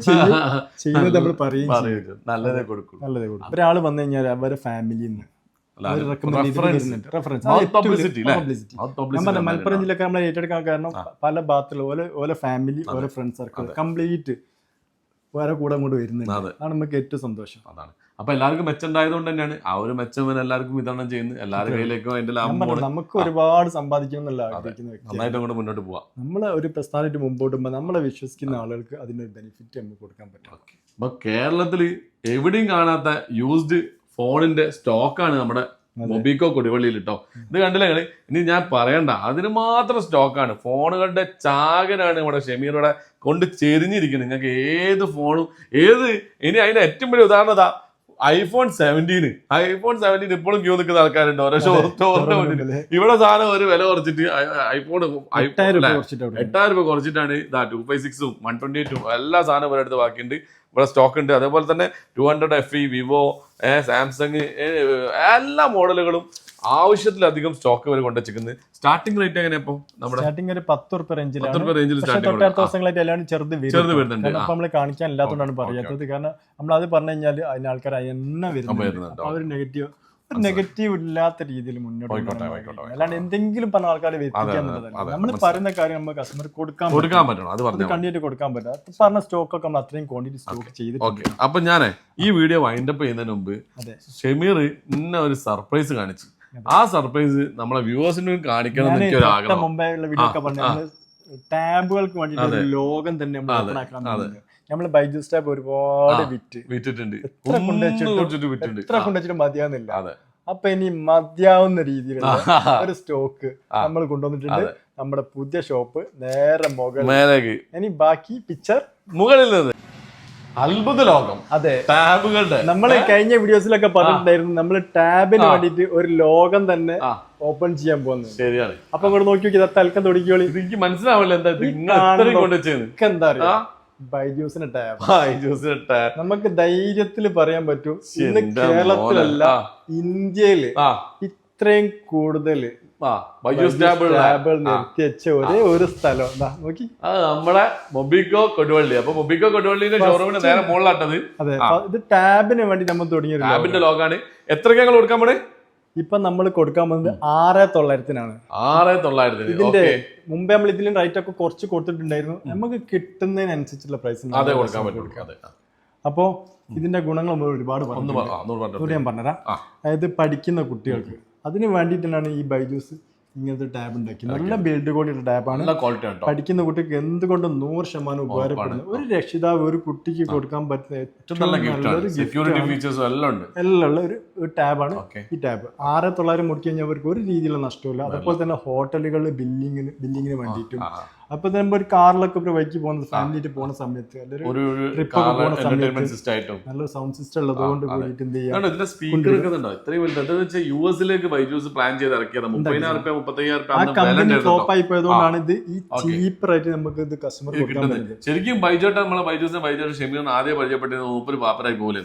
ചെയ്യുന്നത് നമ്മൾ പറയും, നല്ലതേ കൊടുക്കും, നല്ലതേ കൊടുക്കും. ഒരാൾ വന്നു കഴിഞ്ഞാൽ അവരുടെ ഫാമിലിന്ന് മലപ്പുറം ജില്ലക്കാർ നമ്മൾ ഏറ്റെടുക്കാൻ കാരണം പല ഭാഗത്തുള്ള ഓരോ ഫാമിലി, ഓരോ ഫ്രണ്ട് സർക്കിൾ കംപ്ലീറ്റ് വേറെ കൂടെ അങ്ങോട്ട് വരുന്നുണ്ട്. അതാണ് നമുക്ക് ഏറ്റവും സന്തോഷം. അതാണ്. അപ്പൊ എല്ലാവർക്കും മെച്ചുണ്ടായതുകൊണ്ട് തന്നെയാണ് ആ ഒരു മെച്ചം എല്ലാവർക്കും വിതരണം ചെയ്യുന്നത്. എല്ലാവരുടെ കയ്യിലേക്കും അതിന്റെ ലാഭം. നമുക്ക് ഒരുപാട് സമ്പാദിക്കണം എന്നുള്ള ആഗ്രഹിക്കുന്ന വ്യക്തി, നന്നായിട്ട് അങ്ങോട്ട് മുന്നോട്ട് പോവാം. നമ്മളെ ഒരു പ്രസ്ഥാനമായിട്ട് മുമ്പോട്ട് പോകുമ്പോൾ നമ്മളെ വിശ്വസിക്കുന്ന ആളുകൾക്ക് അതിനൊരു ബെനിഫിറ്റ് നമുക്ക് കൊടുക്കാൻ പറ്റും. അപ്പൊ കേരളത്തില് എവിടെയും കാണാത്ത യൂസ്ഡ് ഫോണിന്റെ സ്റ്റോക്കാണ് നമ്മുടെ മൊബിക്കോ കൊടുവള്ളിയിൽ കേട്ടോ. ഇത് കണ്ടില്ല നിങ്ങള്, ഇനി ഞാൻ പറയണ്ട, അതിന് മാത്രം സ്റ്റോക്കാണ്. ഫോണുകളുടെ ചാകനാണ് നമ്മുടെ ഷമീറുടെ കൊണ്ട് ചെരിഞ്ഞിരിക്കുന്നത്. നിങ്ങൾക്ക് ഏത് ഫോണും ഇനി അതിന്റെ ഏറ്റവും വലിയ ഉദാഹരണത, iPhone 17 ഇപ്പോഴും ക്യൂ നിൽക്കുന്ന ആൾക്കാരുണ്ട് ഓരോ സ്റ്റോറിന് വേണ്ടിട്ട്. ഇവിടെ സാധനം ഒരു വില കുറച്ചിട്ട് ഐഫോൺ 8,000 രൂപ കുറച്ചിട്ടാണ് 256ഉം 128ഉം എല്ലാ സാധനവും ഇവരുടെ അടുത്ത് ബാക്കിയുണ്ട്. ഇവിടെ സ്റ്റോക്ക് ഉണ്ട്. അതേപോലെ തന്നെ 200 FE, വിവോ, സാംസങ് എല്ലാ മോഡലുകളും ആവശ്യത്തിലധികം സ്റ്റോക്ക് വരെ കൊണ്ടുവച്ചിരിക്കുന്നത്. സ്റ്റാർട്ടിംഗ് റേറ്റ് എങ്ങനെയാ ഇപ്പൊ നമ്മുടെ സ്റ്റാർട്ടിംഗ് ഒരു 10 രൂപ റേഞ്ചിൽ തൊട്ടടുത്ത ദിവസങ്ങളായിട്ട് എല്ലാം ചെറുത് വരുന്നുണ്ട്. അപ്പൊ നമ്മള് കാണിക്കാൻ ഇല്ലാത്തതുകൊണ്ടാണ് പറയാത്തത്. കാരണം നമ്മൾ അത് പറഞ്ഞു കഴിഞ്ഞാൽ അതിന് ആൾക്കാർ എന്നെ വരുന്നുണ്ട്. ആ ഒരു നെഗറ്റീവ് ഇല്ലാത്ത രീതിയിൽ മുന്നോട്ട് അല്ലാണ്ട് എന്തെങ്കിലും പറഞ്ഞ ആൾക്കാരെ വെത്തിക്കാന്നുള്ളതല്ല. നമ്മൾ പറയുന്ന കാര്യം നമ്മൾ കസ്റ്റമർ കൊടുക്കാൻ പറ്റണം. അത് കണ്ടിട്ട് കൊടുക്കാൻ പറ്റും. പറഞ്ഞ സ്റ്റോക്ക് ഒക്കെ നമ്മൾ അത്രയും ക്വാണ്ടിറ്റി സ്റ്റോക്ക് ചെയ്ത്. അപ്പൊ ഞാനേ ഈ വീഡിയോ വൈൻഡപ്പ് ചെയ്യുന്നതിന് മുമ്പ് ഷമീർ ഇന്ന ഒരു സർപ്രൈസ് കാണിച്ചു. ആ സർപ്രൈസ് നമ്മളെ വ്യൂവേഴ്സിനും കാണിക്കണം എന്ന് എനിക്ക് ഒരു ആഗ്രഹം. മുമ്പേ ഉള്ള വീഡിയോ ഒക്കെ പറഞ്ഞു ടാബുകൾക്ക് വേണ്ടിയിട്ട് ലോകം തന്നെ നമ്മള് ബൈജൂസ് ടാബ് ഒരുപാട് വിറ്റിട്ടുണ്ട്. എത്ര കൊണ്ടുവച്ചിട്ട് മതിയാവുന്നില്ല. അപ്പൊ ഇനി മതിയാവുന്ന രീതിയിലുള്ള ഒരു സ്റ്റോക്ക് നമ്മൾ കൊണ്ടുവന്നിട്ടുണ്ട്. നമ്മുടെ പുതിയ ഷോപ്പ് നേരെ മുകളിലേക്ക്. ഇനി ബാക്കി പിക്ചർ മുകളിൽ നിന്ന് അത്ഭുത ലോകം. അതെ, ടാബുകളുടെ നമ്മള് കഴിഞ്ഞ വീഡിയോസിലൊക്കെ പറഞ്ഞിട്ടുണ്ടായിരുന്നു നമ്മൾ ടാബിന് വേണ്ടിട്ട് ഒരു ലോകം തന്നെ ഓപ്പൺ ചെയ്യാൻ പോകുന്നത്. ശരിയാണ്. അപ്പൊ ഇങ്ങോട്ട് നോക്കി നോക്കി തൽക്കം തുടങ്ങിയോളി. എനിക്ക് മനസ്സിലാവില്ല എന്താ ബൈജൂസിന്റെ ടാബ് നമുക്ക് ധൈര്യത്തിൽ പറയാൻ പറ്റും ഇന്ന് കേരളത്തിലല്ല ഇന്ത്യയില് ഇത്രയും കൂടുതൽ നിർത്തിവെച്ച ഒരേ ഒരു സ്ഥലം നോക്കി, നമ്മുടെ മൊബിക്കോ കൊടുവള്ളി. അപ്പൊ മൊബിക്കോ കൊടുവള്ളിയുടെ ഷോറൂമിന് നേരെ മുകളിലാട്ടത്. അതെ, ഇത് ടാബിന് വേണ്ടി നമ്മൾ തുടങ്ങിയ ടാബിന്റെ ലോഗാണ്. എത്രയ്ക്ക് ഞങ്ങൾ കൊടുക്കാൻ പോണേ? ഇപ്പൊ നമ്മൾ കൊടുക്കാൻ പോകുന്നത് 6,900 6,900. ഇതിന്റെ മുമ്പേ നമ്മൾ ഇതിലും റേറ്റ് ഒക്കെ കുറച്ച് കൊടുത്തിട്ടുണ്ടായിരുന്നു. നമുക്ക് കിട്ടുന്നതിനനുസരിച്ചുള്ള പ്രൈസ് കൊടുക്കാൻ പറ്റും. അപ്പോ ഇതിന്റെ ഗുണങ്ങൾ നമ്മൾ ഒരുപാട് ഞാൻ പറഞ്ഞുതരാം. അതായത് പഠിക്കുന്ന കുട്ടികൾക്ക് അതിന് വേണ്ടിയിട്ടാണ് ഈ ബൈജൂസ് ഇങ്ങനത്തെ ടാബ് ഉണ്ടാക്കി. നല്ല ബിൽഡ് ക്വാളിറ്റി ടാബാണ്. പഠിക്കുന്ന കുട്ടിക്ക് എന്തുകൊണ്ട് 100% ഉപകാരപ്പെടുന്ന ഒരു രക്ഷിതാവ് ഒരു കുട്ടിക്ക് കൊടുക്കാൻ പറ്റുന്ന ഏറ്റവും എല്ലാം ഉള്ള ഒരു ടാബാണ് ഈ ടാബ്. 6,900 മുടക്കി കഴിഞ്ഞാൽ അവർക്ക് ഒരു രീതിയിലുള്ള നഷ്ടമില്ല. അതുപോലെ തന്നെ ഹോട്ടലുകളിൽ ബില്ലിങ്ങിന് വേണ്ടിയിട്ടും അപ്പൊ നമ്മൾ ഒരു കാറിലൊക്കെ ഒരു വൈക്ക് പോകുന്ന ഫാമിലിയിട്ട് പോകുന്ന സമയത്ത് അല്ലെങ്കിൽ ട്രിപ്പ് ഒക്കെ പോകുന്ന സമയത്ത് നല്ലൊരു സൗണ്ട് സിസ്റ്റം ഉള്ളതുകൊണ്ട് കൂടിയിട്ട് എന്ത് ചെയ്യാം. ഫ്ലോപ്പ് ആയി പോയതുകൊണ്ടാണ് ഇത് ഈ ചീപ്പ് റേറ്റ് നമുക്ക് ഇത് കസ്റ്റമർ ശരിക്കും ബൈജോട്ട് നമ്മളെ ബൈജോട്ട് ഷെമീറിന് ആദ്യം പരിചയപ്പെട്ടത് മൂപ്പര് പാപ്പരായി പോലെ.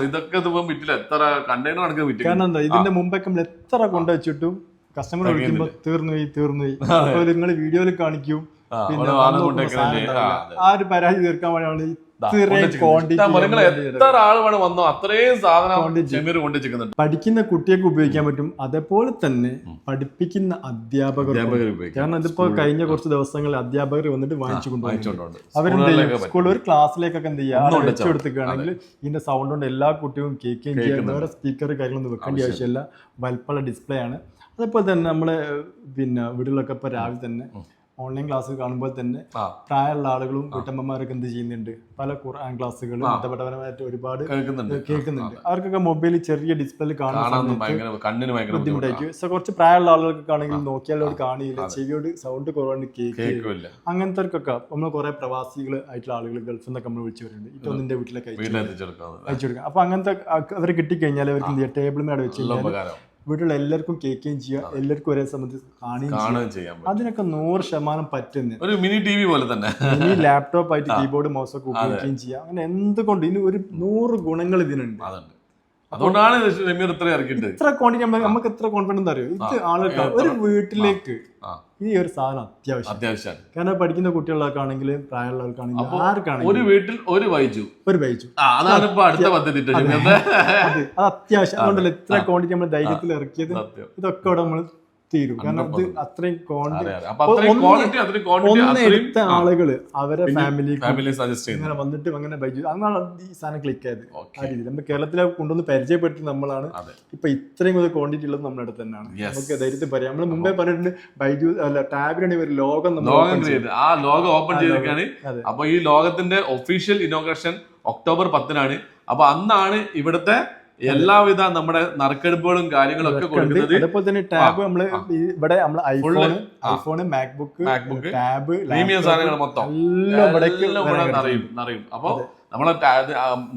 ഇതൊക്കെ വിറ്റില്ല. എത്ര കണ്ടെയ്നർ നടക്കുന്ന വിറ്റ്. കാരണം എന്താ ഇതിന്റെ മുമ്പൊക്കെ നമ്മൾ എത്ര കൊണ്ടുവച്ചിട്ടും കസ്റ്റമർ വിളിക്കുമ്പോ തീർന്നു പോയി. അപ്പൊ നിങ്ങൾ വീഡിയോയിൽ കാണിക്കും. പിന്നെ ആ ഒരു പരാതി തീർക്കാൻ വേണ്ടിയാണ് പഠിക്കുന്ന കുട്ടികൾക്ക് ഉപയോഗിക്കാൻ പറ്റും. അതേപോലെ തന്നെ പഠിപ്പിക്കുന്ന അധ്യാപകർ. കാരണം ഇതിപ്പോ കഴിഞ്ഞ കുറച്ച് ദിവസങ്ങളിൽ അധ്യാപകർ വന്നിട്ട് വാങ്ങിച്ചു കൊണ്ടുപോകും. അവരെന്ത് സ്കൂളിൽ ഒരു ക്ലാസ്സിലേക്കൊക്കെ എന്ത് ചെയ്യുക വെച്ചു കൊടുക്കുകയാണെങ്കിൽ ഇതിന്റെ സൗണ്ട് കൊണ്ട് എല്ലാ കുട്ടികളും കേൾക്കുകയും ചെയ്യാം. വേറെ സ്പീക്കർ കാര്യങ്ങളൊന്നും വെക്കേണ്ട ആവശ്യമില്ല. വലിപ്പമുള്ള ഡിസ്പ്ലേ ആണ്. അതേപോലെ തന്നെ നമ്മള് പിന്നെ വീടുകളിലൊക്കെ ഇപ്പൊ രാവിലെ തന്നെ ഓൺലൈൻ ക്ലാസ് കാണുമ്പോൾ തന്നെ പ്രായമുള്ള ആളുകളും വീട്ടമ്മമാരൊക്കെ എന്ത് ചെയ്യുന്നുണ്ട്, പല ഖുർആൻ ക്ലാസ്സുകളും മതപരമായിട്ട് ഒരുപാട് കേൾക്കുന്നുണ്ട്. അവർക്കൊക്കെ മൊബൈലിൽ ചെറിയ ഡിസ്പ്ലേ കാണാൻ ബുദ്ധിമുട്ടായിരിക്കും. സോ കുറച്ച് പ്രായമുള്ള ആളുകൾക്കൊക്കെ ആണെങ്കിൽ നോക്കിയാൽ അവർ കാണില്ല, ചെവിയോട് സൗണ്ട് കുറവാണ്, കേൾക്കില്ല. അങ്ങനത്തെവർക്കൊക്കെ നമ്മൾ കുറെ പ്രവാസികൾ ആയിട്ടുള്ള ആളുകൾ ഗൾഫിൽ നിന്നൊക്കെ നമ്മൾ വിളിച്ചു വരുന്നുണ്ട്. ഇപ്പൊ നിന്റെ വീട്ടിലേക്ക് അയച്ചു കൊടുക്കാം. അപ്പൊ അങ്ങനത്തെ അവരെ കിട്ടിക്കഴിഞ്ഞാൽ അവർക്ക് എന്ത് ചെയ്യാം, ടേബിൾ മേടെ വെച്ച് കഴിഞ്ഞാൽ വീട്ടിലുള്ള എല്ലാവർക്കും കേൾക്കുകയും ചെയ്യാം, എല്ലാവർക്കും ഒരേ സമയത്ത് കാണുകയും ചെയ്യാം. അതിനൊക്കെ 100% പറ്റുന്ന ഒരു മിനി ടിവി പോലെ തന്നെ മിനി ലാപ്ടോപ്പ് ആയിട്ട് കീബോർഡ് മൗസ് ഒക്കെ ഉപയോഗിക്കുകയും ചെയ്യാം. അങ്ങനെ എന്തുകൊണ്ട് ഇതിന് ഒരു 100 ഗുണങ്ങൾ ഇതിനുണ്ട്. അതുകൊണ്ടാണ് ഇത്ര ക്വാണ്ടിറ്റി നമുക്ക് എത്ര കോൺഫിഡൻസ് അറിയോ. ഇത് ആളുകൾ ഒരു വീട്ടിലേക്ക് ഈ ഒരു സാധനം അത്യാവശ്യമാണ്. കാരണം പഠിക്കുന്ന കുട്ടികളൊക്കെ ആണെങ്കിൽ പ്രായമുള്ളവർക്കാണെങ്കിൽ ആർക്കാണെങ്കിൽ ഒരു വീട്ടിൽ ഒരു ബൈജു അതാണ് അത് അത്യാവശ്യം. അതുകൊണ്ടല്ല ഇത്ര ക്വാണ്ടിറ്റി നമ്മൾ ധൈര്യത്തിൽ ഇറക്കിയത്. ഇതൊക്കെ ഇവിടെ നമ്മൾ തീരും. കാരണം ഇത് അത്രയും എടുത്ത ആളുകള് അവരെ ഫാമിലി ഇങ്ങനെ വന്നിട്ട് അങ്ങനെ ബൈജു അങ്ങനെയാണ് ഈ സാധനം ക്ലിക്ക് ആയത്. ആ രീതിയിൽ നമ്മൾ കേരളത്തിലെ കൊണ്ടുവന്ന് പരിചയപ്പെട്ടി നമ്മളാണ്. ഇപ്പൊ ഇത്രയും കൂടുതൽ ക്വാണ്ടിറ്റി ഉള്ളത് നമ്മുടെ അടുത്ത് തന്നെയാണ്. നമുക്ക് ധൈര്യത്തിൽ പറയാം. നമ്മൾ മുമ്പേ പറഞ്ഞിട്ടുണ്ട് ബൈജു അല്ല ടാബിനാണ് ഒരു ലോകം ആ ലോകം ഓപ്പൺ ചെയ്തിരിക്കുകയാണ്. അപ്പൊ ഈ ലോകത്തിന്റെ ഒഫീഷ്യൽ ഇനോഗ്രേഷൻ ഒക്ടോബർ 10 അപ്പൊ അന്നാണ് ഇവിടുത്തെ എല്ലാവിധ നമ്മുടെ നറുക്കെടുപ്പുകളും കാര്യങ്ങളും ഒക്കെ കൊടുക്കുന്നത്. അതേപോലെ തന്നെ ടാബ് നമ്മള് ഇവിടെ നമ്മള് ഐഫോണ് മാക്ബുക്ക് ടാബ് പ്രീമിയം സാധനങ്ങൾ മൊത്തം എല്ലാം അറിയും. അപ്പൊ നമ്മളെ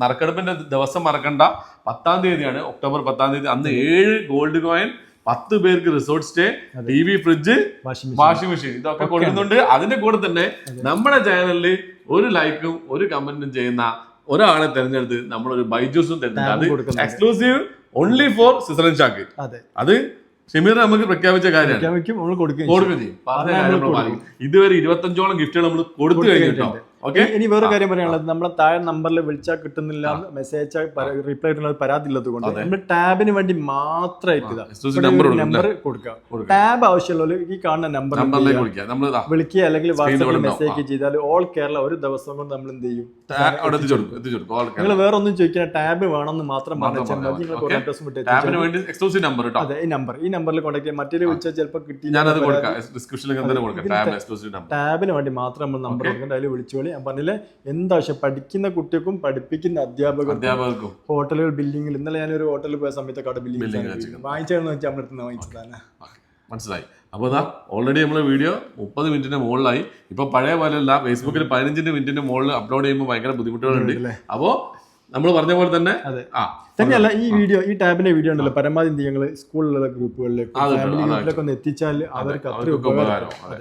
നറുക്കെടുപ്പിന്റെ ദിവസം മറക്കണ്ട, 10-ാം തീയതിയാണ്, ഒക്ടോബർ 10-ാം തീയതി. അന്ന് 7 ഗോൾഡ് കോയിൻ, 10 പേർക്ക് resort stay, TV, fridge, washing machine ഇതൊക്കെ കൊടുക്കുന്നുണ്ട്. അതിന്റെ കൂടെ തന്നെ നമ്മുടെ ചാനലിൽ ഒരു ലൈക്കും ഒരു കമന്റും ചെയ്യുന്ന ഒരാളെ തെരഞ്ഞെടുത്ത് നമ്മളൊരു ബൈജൂസും തരുന്നുണ്ട്. അത് എക്സ്ക്ലൂസീവ് ഓൺലി ഫോർ സിസറൻ ഷാക്ക്. അത് ഷമീർ നമുക്ക് പ്രഖ്യാപിച്ച കാര്യമാണ്. കൊടുക്കുകയും ചെയ്യും. ഇതുവരെ 25ഓളം ഗിഫ്റ്റുകൾ നമ്മൾ കൊടുത്തു കഴിഞ്ഞിട്ടോ. ഇനി വേറെ കാര്യം പറയാനുള്ളത്, നമ്മളെ താഴെ നമ്പറിൽ വിളിച്ചാൽ കിട്ടുന്നില്ല, മെസ്സേജ് അയച്ചാൽ റിപ്ലൈ കിട്ടുന്നത് പരാതി ഉള്ളത് കൊണ്ട് നമ്മൾ ടാബിന് വേണ്ടി മാത്രമായിട്ട് നമ്പർ കൊടുക്കുക. ടാബ് ആവശ്യമുള്ള ഈ കാണുന്ന നമ്പറിലേക്ക് വിളിക്കുക, അല്ലെങ്കിൽ വാട്സാപ്പിൽ മെസ്സേജ് ചെയ്താൽ ഓൾ കേരള ഒരു ദിവസം കൊണ്ട് നമ്മൾ എന്ത് ചെയ്യും, നിങ്ങൾ വേറെ ഒന്നും ചോദിക്കാൻ ടാബ് വേണമെന്ന് മാത്രം പറഞ്ഞാൽ മതി. അതെ, ഈ നമ്പറിൽ കോൺടാക്ട് ചെയ്യാം. മറ്റൊരു വിളിച്ചാൽ ചിലപ്പോൾ കിട്ടിയില്ല. ടാബിന് വേണ്ടി മാത്രം നമ്മൾ നമ്പർ കൊടുക്കേണ്ട, അതിൽ വിളിച്ചോളി. ഞാൻ പറഞ്ഞില്ലേ, എന്താവശ്യം പഠിക്കുന്ന കുട്ടികൾക്കും പഠിപ്പിക്കുന്ന അധ്യാപകർക്കും ഹോട്ടലുകൾ, ബില്ലിംഗിൽ. ഇന്നലെ ഞാനൊരു ഹോട്ടലിൽ പോയ സമയത്ത് കട ബില്ലിംഗ് വാങ്ങിച്ചാണെന്ന് വെച്ചാൽ നമ്മുടെ അടുത്ത് വാങ്ങിച്ചതാണ്. മനസ്സിലായി. അപ്പോൾ ഇതാ ഓൾറെഡി നമ്മളെ വീഡിയോ 30 മിനിറ്റിന്റെ മുകളിലായി. ഇപ്പൊ പഴയ പോലെയല്ല, ഫേസ്ബുക്കിൽ 15 മിനിറ്റിന്റെ മുകളിൽ അപ്ലോഡ് ചെയ്യുമ്പോൾ ഭയങ്കര ബുദ്ധിമുട്ടുകളുണ്ട്. അപ്പോൾ നമ്മൾ പറഞ്ഞ പോലെ തന്നെ തന്നെയല്ല, ഈ വീഡിയോ, ഈ ടാബിന്റെ വീഡിയോ ഉണ്ടല്ലോ, പരമാവധി നിങ്ങൾ സ്കൂളിലുള്ള ഗ്രൂപ്പുകളിലേക്ക്, ഫാമിലി ഗ്രൂപ്പിലൊക്കെ ഒന്ന് എത്തിച്ചാൽ അവർക്ക്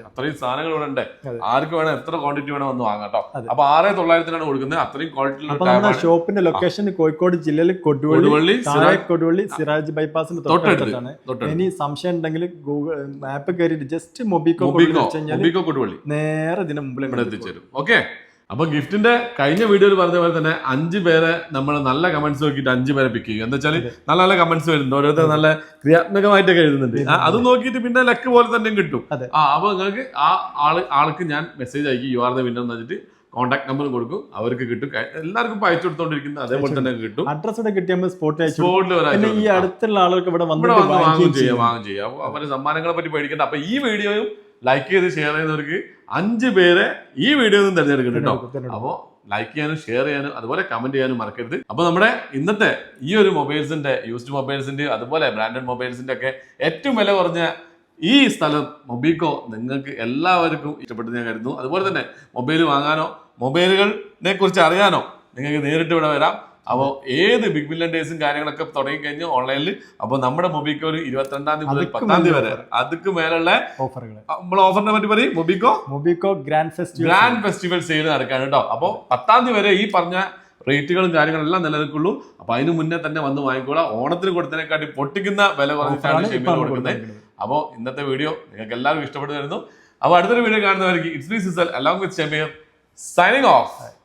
അത്രയും സാധനങ്ങൾ ഇവിടെ ഉണ്ട്. ആർക്ക് വേണം, എത്ര ക്വാണ്ടിറ്റി വേണം ഒന്ന് വാങ്ങാം കേട്ടോ. അപ്പൊ 6,900 കൊടുക്കുന്നത്. അത്രയും ക്വാളിറ്റി. ഷോപ്പിന്റെ ലൊക്കേഷൻ കോഴിക്കോട് ജില്ലയിൽ കൊടുവള്ളി സിറാജ് ബൈപ്പാസിന് തൊട്ടടുത്താണ്. ഇനി സംശയം ഉണ്ടെങ്കിൽ ഗൂഗിൾ മാപ്പ് കയറിയിട്ട് ജസ്റ്റ് മൊബിക്കോ കൊടുവള്ളി നേരെ ഇതിന് മുമ്പിൽ എത്തിച്ചേരും. ഓക്കെ. അപ്പൊ ഗിഫ്റ്റിന്റെ കഴിഞ്ഞ വീഡിയോയിൽ പറഞ്ഞ പോലെ തന്നെ 5 പേരെ നമ്മൾ നല്ല കമന്റ്സ് നോക്കിയിട്ട് 5 പേരെ പിക്ക് ചെയ്യും. എന്താ വെച്ചാൽ നല്ല നല്ല കമന്റ്സ് വരുന്നുണ്ട്, ഓരോരുത്തർ നല്ല ക്രിയാത്മകമായിട്ടൊക്കെ എഴുതുന്നുണ്ട്. അത് നോക്കിയിട്ട് പിന്നെ ലക്ക് പോലെ തന്നെ കിട്ടും. അപ്പൊ നിങ്ങൾക്ക് ആൾക്ക് ഞാൻ മെസ്സേജ് അയക്കും, യു ആർ ദ വിന്നർ എന്ന് വെച്ചിട്ട് കോൺടാക്ട് നമ്പർ കൊടുക്കും, അവർക്ക് കിട്ടും. എല്ലാവർക്കും ഇപ്പൊ അയച്ചു കൊടുത്തോണ്ടിരിക്കുന്നത് അതേപോലെ തന്നെ കിട്ടും. അഡ്രസ് കിട്ടിയാൽ സ്പോട്ടിൽ ഈ അടുത്തുള്ള ആളുകൾക്ക് ഇവിടെ വാങ്ങും ചെയ്യാം. അവരെ സമ്മാനങ്ങളെ പറ്റി പേടിക്കണ്ട. അപ്പൊ ഈ വീഡിയോയും ലൈക്ക് ചെയ്ത് ഷെയർ ചെയ്യുന്നവർക്ക് 5 പേരെ ഈ വീഡിയോ ഒന്നും തിരഞ്ഞെടുക്കണം കേട്ടോ. അപ്പോൾ ലൈക്ക് ചെയ്യാനും ഷെയർ ചെയ്യാനും അതുപോലെ കമന്റ് ചെയ്യാനും മറക്കരുത്. അപ്പൊ നമ്മുടെ ഇന്നത്തെ ഈ ഒരു മൊബൈൽസിന്റെ, യൂസ്ഡ് മൊബൈൽസിന്റെ അതുപോലെ ബ്രാൻഡഡ് മൊബൈൽസിന്റെ ഒക്കെ ഏറ്റവും വില കുറഞ്ഞ ഈ സ്ഥലം മൊബിക്കോ നിങ്ങൾക്ക് എല്ലാവർക്കും ഇഷ്ടപ്പെട്ടു ഞാൻ കരുതുന്നു. അതുപോലെ തന്നെ മൊബൈൽ വാങ്ങാനോ മൊബൈലുകളെ കുറിച്ച് അറിയാനോ നിങ്ങൾക്ക് നേരിട്ട് ഇവിടെ വരാം. അപ്പോൾ ഏത് ബിഗ് മില്യൺ ഡേയ്സും കാര്യങ്ങളൊക്കെ തുടങ്ങി കഴിഞ്ഞു ഓൺലൈനിൽ. അപ്പോൾ നമ്മുടെ മൊബിക്കോ 22-ാം തീയതി മുതൽ 10-ാം തീയതി വരെ അതുക്ക് മേലുള്ള ഓഫറുകൾ, നമ്മൾ ഓഫറിനെ പറ്റി പറയും, മൊബിക്കോ ഗ്രാൻഡ് ഫെസ്റ്റിവൽ സെയിൽ നടക്കാണ് കേട്ടോ. അപ്പോൾ 10-ാം തീയതി വരെ ഈ പറഞ്ഞ റേറ്റുകളും കാര്യങ്ങളെല്ലാം നിലനിൽക്കുള്ളൂ. അപ്പൊ അതിന് മുന്നേ തന്നെ വന്ന് വാങ്ങിക്കോളാം. ഓണത്തിന് കൊടുത്തതിനെക്കാട്ടി പൊട്ടിക്കുന്ന വില കുറഞ്ഞിട്ടാണ് ഷെമീർ കൊടുക്കുന്നത്. അപ്പോൾ ഇന്നത്തെ വീഡിയോ നിങ്ങൾക്ക് എല്ലാവർക്കും ഇഷ്ടപ്പെട്ടു വരുന്നു. അപ്പോൾ അടുത്തൊരു വീഡിയോ കാണുന്നവർക്ക് ഇറ്റ്സ് മീ സിസൽ along with Shemeer signing of.